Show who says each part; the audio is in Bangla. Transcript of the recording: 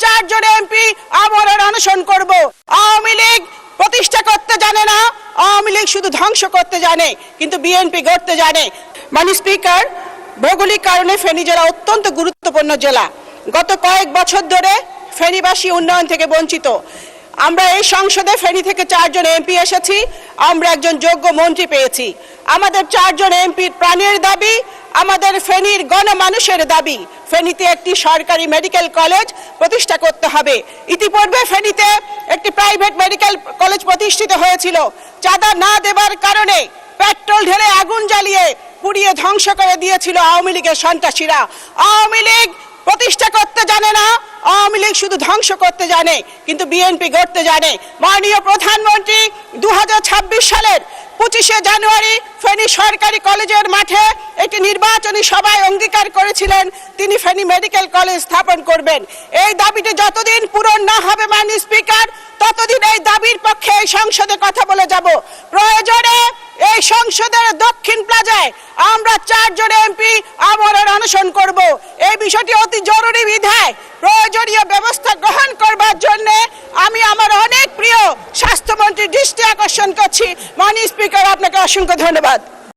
Speaker 1: চারজন এমপি আমরণ অনশন করব। আওয়ামী লীগ প্রতিষ্ঠা করতে জানে না, আওয়ামী লীগ শুধু ধ্বংস করতে জানে, কিন্তু বিএনপি গড়তে জানে। মাননীয় স্পিকার, ভৌগোলিক কারণে ফেনী জেলা অত্যন্ত গুরুত্বপূর্ণ জেলা। গত কয়েক বছর ধরে ফেনীবাসী উন্নয়ন থেকে বঞ্চিত। আমরা এই সংসদে ফেনী থেকে চারজন এমপি এসেছি, আমরা একজন যোগ্য মন্ত্রী পেয়েছি। আমাদের চারজন এমপির প্রাণের দাবি, আমাদের ফেনীর গণমানুষের দাবি, ফেনীতে একটি সরকারি মেডিকেল কলেজ প্রতিষ্ঠা করতে হবে। ইতিপূর্বে ফেনীতে একটি প্রাইভেট মেডিকেল কলেজ প্রতিষ্ঠিত হয়েছিল। চাঁদা না দেবার কারণে পেট্রোল ঢেলে আগুন জ্বালিয়ে পুড়িয়ে ধ্বংস করে দিয়েছিল আওয়ামী লীগের সন্ত্রাসীরা। আওয়ামী লীগ প্রতিষ্ঠা করতে জানে না, আওয়ামী লীগ শুধু ধ্বংস করতে জানে, কিন্তু বিএনপি গড়তে জানে। মাননীয় প্রধানমন্ত্রী 2026 সালের 25শে জানুয়ারি ফেনী সরকারি কলেজের মাঠে একটি নির্বাচনী সভায় অঙ্গীকার করেছিলেন তিনি ফেনী মেডিকেল কলেজ স্থাপন করবেন। এই দাবিটি যতদিন পূরণ না হবে মাননীয় স্পিকার, ততদিন এই দাবির পক্ষে এই সংসদে কথা বলে যাব। প্রয়োজনে এই সংসদের দক্ষিণ প্লাজায় আমরা চারজন এমপি আমরণ অনশন করব। এই বিষয়টি অতি জরুরি বিধায় প্রয়োজনীয় ব্যবস্থা গ্রহণ করবার জন্য আমি আমার অনেক প্রিয় স্বাস্থ্যমন্ত্রীর দৃষ্টি আকর্ষণ করছি। মাননীয় স্পিকার, আপনাকে অসংখ্য ধন্যবাদ।